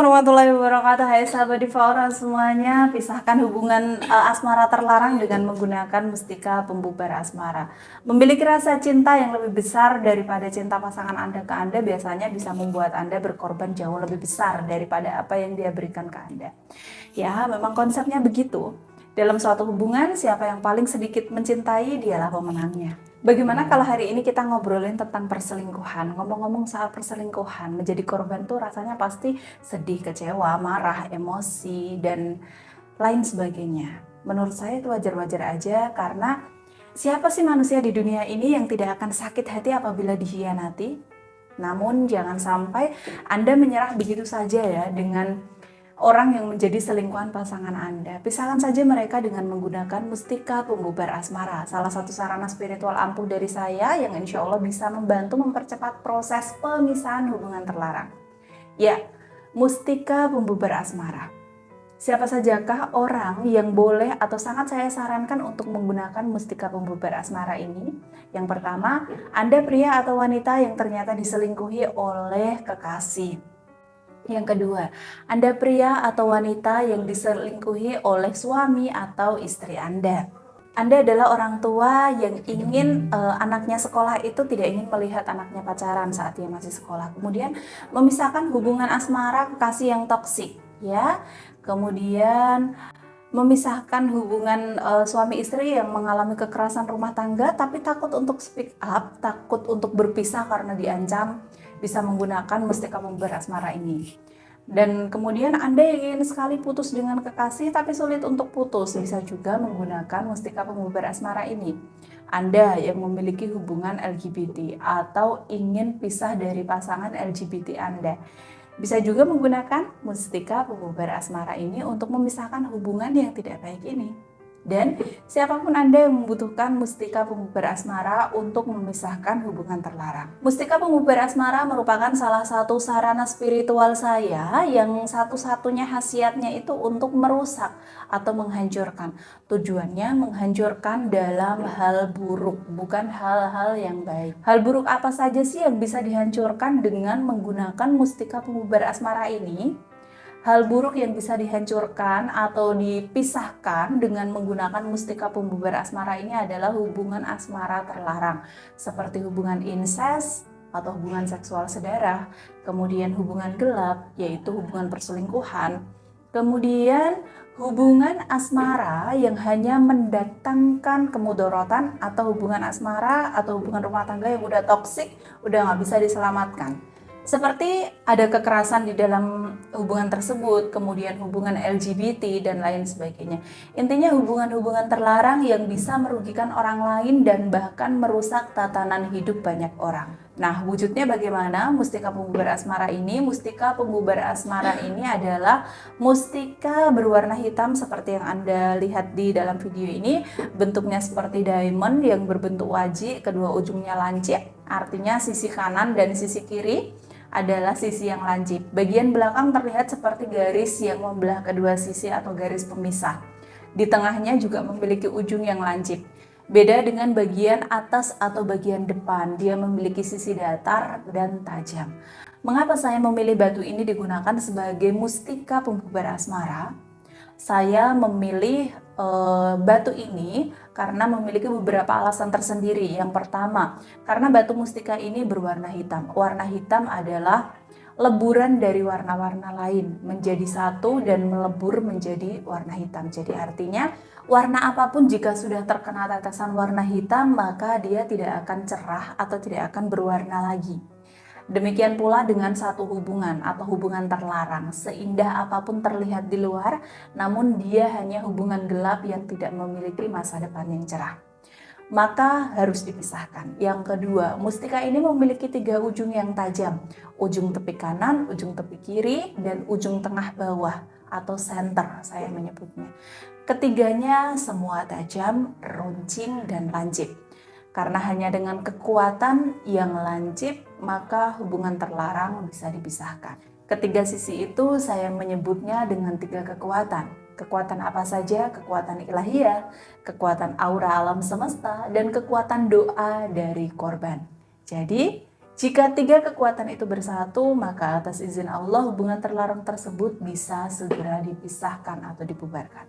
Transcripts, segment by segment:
warahmatullahi wabarakatuh. Hai sahabat Diva semuanya. Pisahkan hubungan asmara terlarang dengan menggunakan mustika pembubar asmara. Memiliki rasa cinta yang lebih besar daripada cinta pasangan Anda ke Anda biasanya bisa membuat Anda berkorban jauh lebih besar daripada apa yang dia berikan ke Anda. Ya, memang konsepnya begitu. Dalam suatu hubungan, siapa yang paling sedikit mencintai dialah pemenangnya. Bagaimana kalau hari ini kita ngobrolin tentang perselingkuhan? Ngomong-ngomong soal perselingkuhan, menjadi korban tuh rasanya pasti sedih, kecewa, marah, emosi, dan lain sebagainya. Menurut saya itu wajar-wajar aja karena siapa sih manusia di dunia ini yang tidak akan sakit hati apabila dikhianati? Namun jangan sampai Anda menyerah begitu saja ya dengan orang yang menjadi selingkuhan pasangan Anda. Pisahkan saja mereka dengan menggunakan mustika pembubar asmara. Salah satu sarana spiritual ampuh dari saya yang insya Allah bisa membantu mempercepat proses pemisahan hubungan terlarang. Ya, mustika pembubar asmara. Siapa sajakah orang yang boleh atau sangat saya sarankan untuk menggunakan mustika pembubar asmara ini? Yang pertama, Anda pria atau wanita yang ternyata diselingkuhi oleh kekasih. Yang kedua, Anda pria atau wanita yang diselingkuhi oleh suami atau istri Anda. Anda adalah orang tua yang ingin anaknya sekolah itu tidak ingin melihat anaknya pacaran saat dia masih sekolah. Kemudian memisahkan hubungan asmara kekasih yang toksik, ya. Kemudian memisahkan hubungan suami istri yang mengalami kekerasan rumah tangga tapi takut untuk speak up, takut untuk berpisah karena diancam, bisa menggunakan mustika pembubar asmara ini. Dan kemudian Anda yang ingin sekali putus dengan kekasih tapi sulit untuk putus, bisa juga menggunakan mustika pembubar asmara ini. Anda yang memiliki hubungan LGBT atau ingin pisah dari pasangan LGBT Anda, bisa juga menggunakan mustika pembubar asmara ini untuk memisahkan hubungan yang tidak baik ini. Dan siapapun Anda yang membutuhkan mustika pembubar asmara untuk memisahkan hubungan terlarang. Mustika pembubar asmara merupakan salah satu sarana spiritual saya yang satu-satunya khasiatnya itu untuk merusak atau menghancurkan. Tujuannya menghancurkan dalam hal buruk, bukan hal-hal yang baik. Hal buruk apa saja sih yang bisa dihancurkan dengan menggunakan mustika pembubar asmara ini? Hal buruk yang bisa dihancurkan atau dipisahkan dengan menggunakan mustika pembubar asmara ini adalah hubungan asmara terlarang, seperti hubungan incest atau hubungan seksual sedarah, kemudian hubungan gelap, yaitu hubungan perselingkuhan, kemudian hubungan asmara yang hanya mendatangkan kemudorotan atau hubungan asmara atau hubungan rumah tangga yang udah toksik, udah nggak bisa diselamatkan. Seperti ada kekerasan di dalam hubungan tersebut, kemudian hubungan LGBT dan lain sebagainya. Intinya hubungan-hubungan terlarang yang bisa merugikan orang lain dan bahkan merusak tatanan hidup banyak orang. Nah, wujudnya bagaimana mustika pembubar asmara ini? Mustika pembubar asmara ini adalah mustika berwarna hitam seperti yang Anda lihat di dalam video ini. Bentuknya seperti diamond yang berbentuk wajik, kedua ujungnya lancip, artinya sisi kanan dan sisi kiri adalah sisi yang lancip. Bagian belakang terlihat seperti garis yang membelah kedua sisi atau garis pemisah. Di tengahnya juga memiliki ujung yang lancip. Beda dengan bagian atas atau bagian depan, dia memiliki sisi datar dan tajam. Mengapa saya memilih batu ini digunakan sebagai mustika pembubar asmara? Saya memilih batu ini karena memiliki beberapa alasan tersendiri. Yang pertama, karena batu mustika ini berwarna hitam. Warna hitam adalah leburan dari warna-warna lain menjadi satu dan melebur menjadi warna hitam. Jadi artinya warna apapun jika sudah terkena tetesan warna hitam maka dia tidak akan cerah atau tidak akan berwarna lagi. Demikian pula dengan satu hubungan atau hubungan terlarang, seindah apapun terlihat di luar, namun dia hanya hubungan gelap yang tidak memiliki masa depan yang cerah. Maka harus dipisahkan. Yang kedua, mustika ini memiliki 3 ujung yang tajam. Ujung tepi kanan, ujung tepi kiri, dan ujung tengah bawah atau center saya menyebutnya. Ketiganya semua tajam, runcing, dan lancip. Karena hanya dengan kekuatan yang lancip, maka hubungan terlarang bisa dipisahkan. Ketiga sisi itu saya menyebutnya dengan 3 kekuatan. Kekuatan apa saja? Kekuatan ilahiyah, kekuatan aura alam semesta, dan kekuatan doa dari korban. Jadi, Jika tiga kekuatan itu bersatu, maka atas izin Allah hubungan terlarang tersebut bisa segera dipisahkan atau dibubarkan.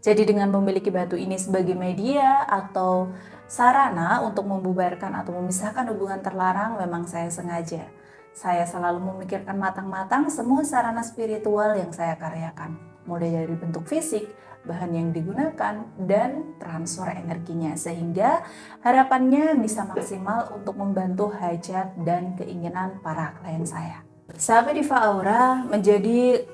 Jadi dengan memiliki batu ini sebagai media atau sarana untuk membubarkan atau memisahkan hubungan terlarang, memang saya sengaja. Saya selalu memikirkan matang-matang semua sarana spiritual yang saya karyakan, mulai dari bentuk fisik, bahan yang digunakan, dan transfer energinya, sehingga harapannya bisa maksimal untuk membantu hajat dan keinginan para klien saya. Sahabat Diva Aura, menjadi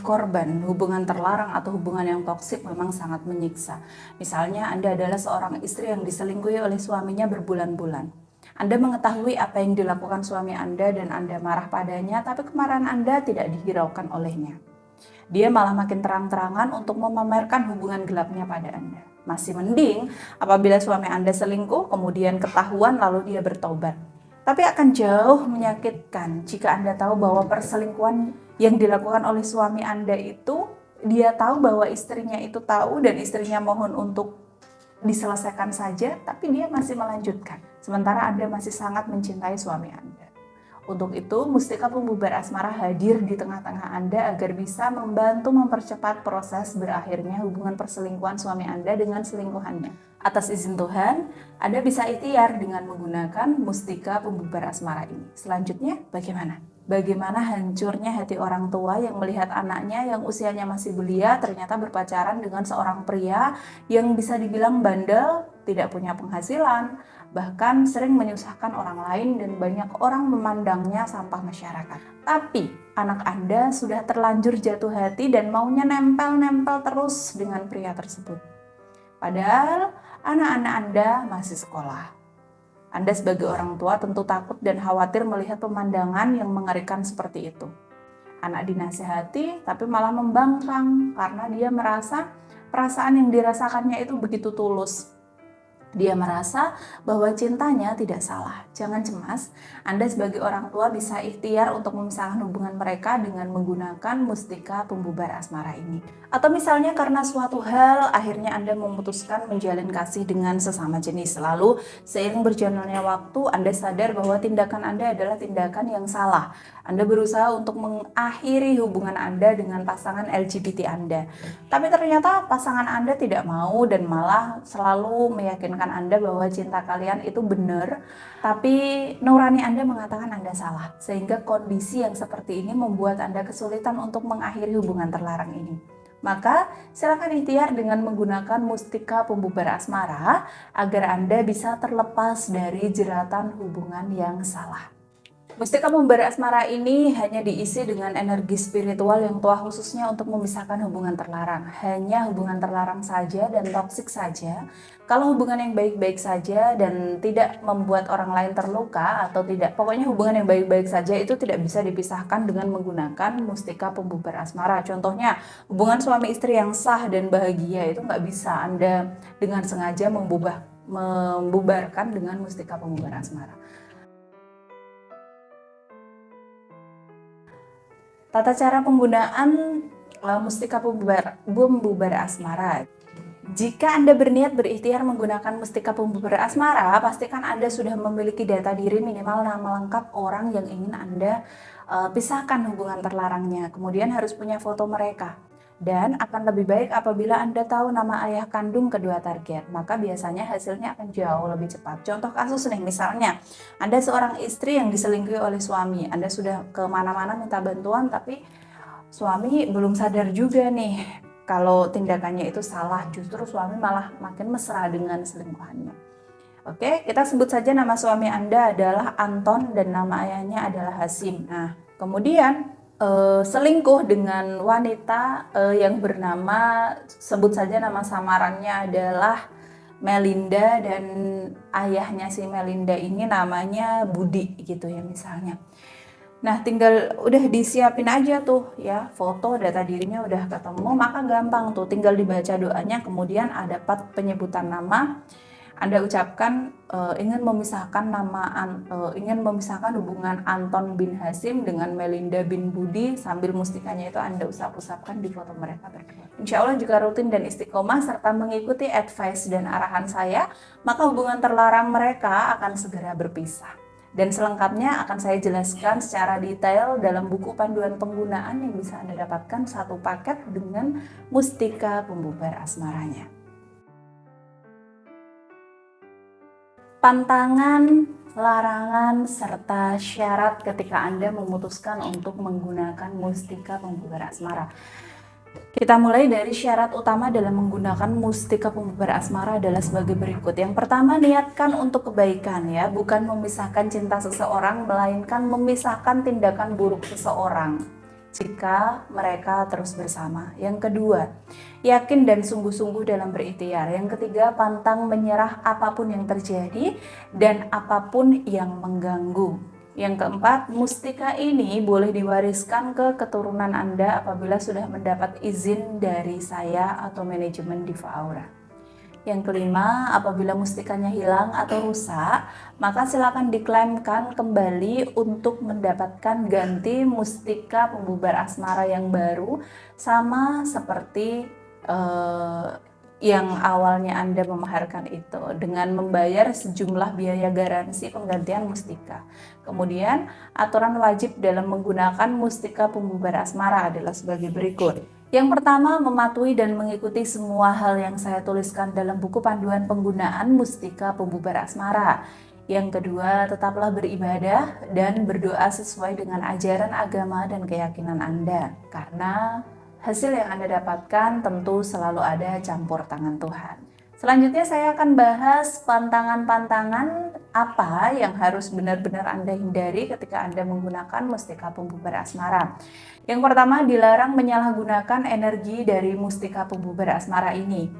korban hubungan terlarang atau hubungan yang toksik memang sangat menyiksa. Misalnya Anda adalah seorang istri yang diselingkuhi oleh suaminya berbulan-bulan. Anda mengetahui apa yang dilakukan suami Anda dan Anda marah padanya, tapi kemarahan Anda tidak dihiraukan olehnya. Dia malah makin terang-terangan untuk memamerkan hubungan gelapnya pada Anda. Masih mending apabila suami Anda selingkuh, kemudian ketahuan lalu dia bertobat. Tapi akan jauh menyakitkan jika Anda tahu bahwa perselingkuhan yang dilakukan oleh suami Anda itu, dia tahu bahwa istrinya itu tahu dan istrinya mohon untuk diselesaikan saja, tapi dia masih melanjutkan. Sementara Anda masih sangat mencintai suami Anda. Untuk itu, mustika pembubar asmara hadir di tengah-tengah Anda agar bisa membantu mempercepat proses berakhirnya hubungan perselingkuhan suami Anda dengan selingkuhannya. Atas izin Tuhan, Anda bisa ikhtiar dengan menggunakan mustika pembubar asmara ini. Selanjutnya, bagaimana? Bagaimana hancurnya hati orang tua yang melihat anaknya yang usianya masih belia ternyata berpacaran dengan seorang pria yang bisa dibilang bandel, tidak punya penghasilan, bahkan sering menyusahkan orang lain dan banyak orang memandangnya sampah masyarakat. Tapi anak Anda sudah terlanjur jatuh hati dan maunya nempel-nempel terus dengan pria tersebut. Padahal anak-anak Anda masih sekolah. Anda sebagai orang tua tentu takut dan khawatir melihat pemandangan yang mengerikan seperti itu. Anak dinasihati tapi malah membangkang karena dia merasa perasaan yang dirasakannya itu begitu tulus. Dia merasa bahwa cintanya tidak salah. Jangan cemas, Anda sebagai orang tua bisa ikhtiar untuk memisahkan hubungan mereka dengan menggunakan mustika pembubar asmara ini. Atau misalnya karena suatu hal, akhirnya Anda memutuskan menjalin kasih dengan sesama jenis. Lalu, seiring berjalannya waktu, Anda sadar bahwa tindakan Anda adalah tindakan yang salah. Anda berusaha untuk mengakhiri hubungan Anda dengan pasangan LGBT Anda. Tapi ternyata pasangan Anda tidak mau dan malah selalu meyakinkan Anda bahwa cinta kalian itu benar, tapi nurani Anda mengatakan Anda salah. Sehingga kondisi yang seperti ini membuat Anda kesulitan untuk mengakhiri hubungan terlarang ini. Maka silakan ikhtiar dengan menggunakan mustika pembubar asmara agar Anda bisa terlepas dari jeratan hubungan yang salah. Mustika pembubar asmara ini hanya diisi dengan energi spiritual yang tua khususnya untuk memisahkan hubungan terlarang. Hanya hubungan terlarang saja dan toksik saja. Kalau hubungan yang baik-baik saja dan tidak membuat orang lain terluka atau tidak, pokoknya hubungan yang baik-baik saja itu tidak bisa dipisahkan dengan menggunakan mustika pembubar asmara. Contohnya, hubungan suami istri yang sah dan bahagia itu nggak bisa Anda dengan sengaja membubarkan dengan mustika pembubar asmara. Tata cara penggunaan mustika pembubar asmara. Jika Anda berniat berikhtiar menggunakan mustika pembubar asmara, pastikan Anda sudah memiliki data diri minimal nama lengkap orang yang ingin Anda pisahkan hubungan terlarangnya. Kemudian harus punya foto mereka. Dan akan lebih baik apabila Anda tahu nama ayah kandung kedua target, maka biasanya hasilnya akan jauh lebih cepat. Contoh kasus nih, misalnya Anda seorang istri yang diselingkuhi oleh suami, Anda sudah kemana-mana minta bantuan, tapi suami belum sadar juga nih kalau tindakannya itu salah, justru suami malah makin mesra dengan selingkuhannya. Oke, kita sebut saja nama suami Anda adalah Anton dan nama ayahnya adalah Hasim. Nah, kemudian selingkuh dengan wanita yang bernama, sebut saja nama samarannya adalah Melinda dan ayahnya si Melinda ini namanya Budi gitu ya misalnya. Nah, tinggal udah disiapin aja tuh ya, foto, data dirinya udah ketemu, maka gampang tuh, tinggal dibaca doanya, kemudian ada penyebutan nama. Anda ucapkan ingin memisahkan hubungan Anton bin Hasim dengan Melinda bin Budi, sambil mustikanya itu Anda usap-usapkan di foto mereka berdua. Insya Allah jika rutin dan istiqomah serta mengikuti advice dan arahan saya, maka hubungan terlarang mereka akan segera berpisah. Dan selengkapnya akan saya jelaskan secara detail dalam buku panduan penggunaan yang bisa Anda dapatkan satu paket dengan mustika pembubar asmaranya. Pantangan, larangan, serta syarat ketika Anda memutuskan untuk menggunakan mustika pembubar asmara. Kita mulai dari syarat utama dalam menggunakan mustika pembubar asmara adalah sebagai berikut. Yang pertama, niatkan untuk kebaikan ya, bukan memisahkan cinta seseorang, melainkan memisahkan tindakan buruk seseorang jika mereka terus bersama. Yang kedua, yakin dan sungguh-sungguh dalam berikhtiar. Yang ketiga, pantang menyerah apapun yang terjadi dan apapun yang mengganggu. Yang keempat, mustika ini boleh diwariskan ke keturunan Anda apabila sudah mendapat izin dari saya atau manajemen Diva Aura. Yang kelima, apabila mustikanya hilang atau rusak, maka silakan diklaimkan kembali untuk mendapatkan ganti mustika pembubar asmara yang baru, sama seperti yang awalnya Anda memaharkan itu, dengan membayar sejumlah biaya garansi penggantian mustika. Kemudian, aturan wajib dalam menggunakan mustika pembubar asmara adalah sebagai berikut. Yang pertama, mematuhi dan mengikuti semua hal yang saya tuliskan dalam buku panduan penggunaan mustika pembubar asmara. Yang kedua, tetaplah beribadah dan berdoa sesuai dengan ajaran agama dan keyakinan Anda, karena hasil yang Anda dapatkan tentu selalu ada campur tangan Tuhan. Selanjutnya saya akan bahas pantangan-pantangan apa yang harus benar-benar Anda hindari ketika Anda menggunakan mustika pembubar asmara. Yang pertama, dilarang menyalahgunakan energi dari mustika pembubar asmara ini.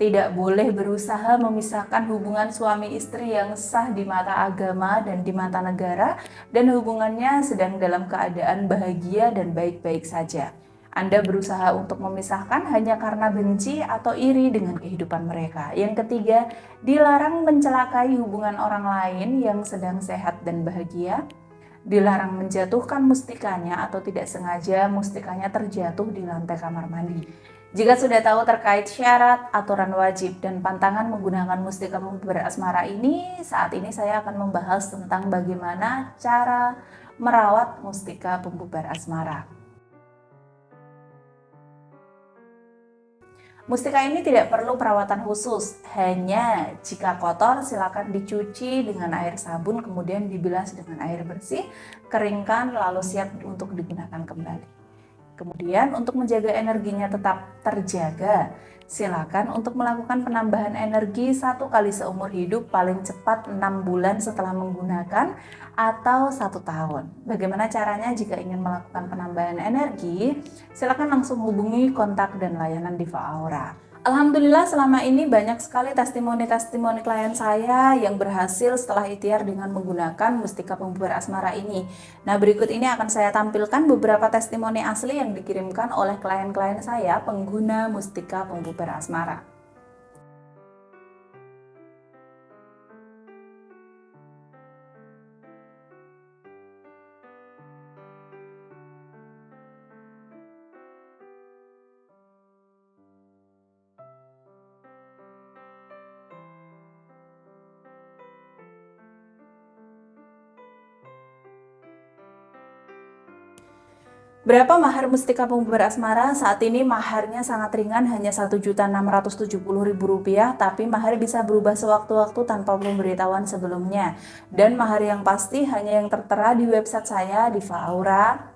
Tidak boleh berusaha memisahkan hubungan suami istri yang sah di mata agama dan di mata negara, dan hubungannya sedang dalam keadaan bahagia dan baik-baik saja. Anda berusaha untuk memisahkan hanya karena benci atau iri dengan kehidupan mereka. Yang ketiga, dilarang mencelakai hubungan orang lain yang sedang sehat dan bahagia. Dilarang menjatuhkan mustikanya atau tidak sengaja mustikanya terjatuh di lantai kamar mandi. Jika sudah tahu terkait syarat, aturan wajib, dan pantangan menggunakan mustika pembubar asmara ini, saat ini saya akan membahas tentang bagaimana cara merawat mustika pembubar asmara. Mustika ini tidak perlu perawatan khusus, hanya jika kotor silakan dicuci dengan air sabun kemudian dibilas dengan air bersih, keringkan lalu siap untuk digunakan kembali. Kemudian untuk menjaga energinya tetap terjaga, silakan untuk melakukan penambahan energi 1 kali seumur hidup, paling cepat 6 bulan setelah menggunakan atau 1 tahun. Bagaimana caranya jika ingin melakukan penambahan energi? Silakan langsung hubungi kontak dan layanan Diva Aura. Alhamdulillah selama ini banyak sekali testimoni-testimoni klien saya yang berhasil setelah ikhtiar dengan menggunakan mustika pembubar asmara ini. Nah, berikut ini akan saya tampilkan beberapa testimoni asli yang dikirimkan oleh klien-klien saya pengguna mustika pembubar asmara. Berapa mahar mustika pembubar asmara? Saat ini maharnya sangat ringan, hanya Rp1.670.000, tapi mahar bisa berubah sewaktu-waktu tanpa pemberitahuan sebelumnya. Dan mahar yang pasti hanya yang tertera di website saya, Diva Aura,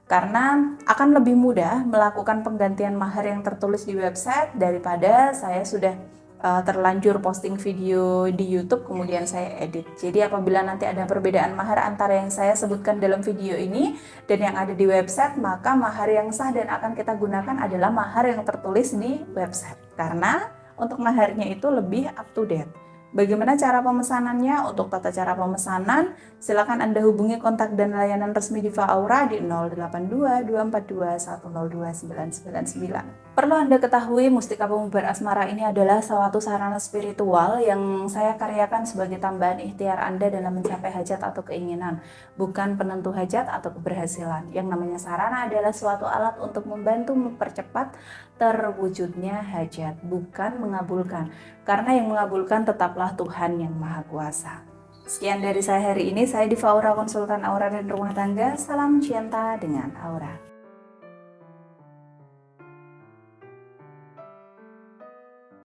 karena akan lebih mudah melakukan penggantian mahar yang tertulis di website daripada saya sudah terlanjur posting video di YouTube kemudian saya edit. Jadi apabila nanti ada perbedaan mahar antara yang saya sebutkan dalam video ini dan yang ada di website, maka mahar yang sah dan akan kita gunakan adalah mahar yang tertulis di website, karena untuk maharnya itu lebih up to date. Bagaimana cara pemesanannya? Untuk tata cara pemesanan, silakan Anda hubungi kontak dan layanan resmi Diva Aura di 082 242 102 999. Perlu Anda ketahui, mustika pembubar asmara ini adalah suatu sarana spiritual yang saya karyakan sebagai tambahan ikhtiar Anda dalam mencapai hajat atau keinginan, bukan penentu hajat atau keberhasilan. Yang namanya sarana adalah suatu alat untuk membantu mempercepat terwujudnya hajat, bukan mengabulkan. Karena yang mengabulkan tetaplah Tuhan yang Maha Kuasa. Sekian dari saya hari ini. Saya Diva Aura, konsultan aura dan rumah tangga. Salam cinta dengan aura.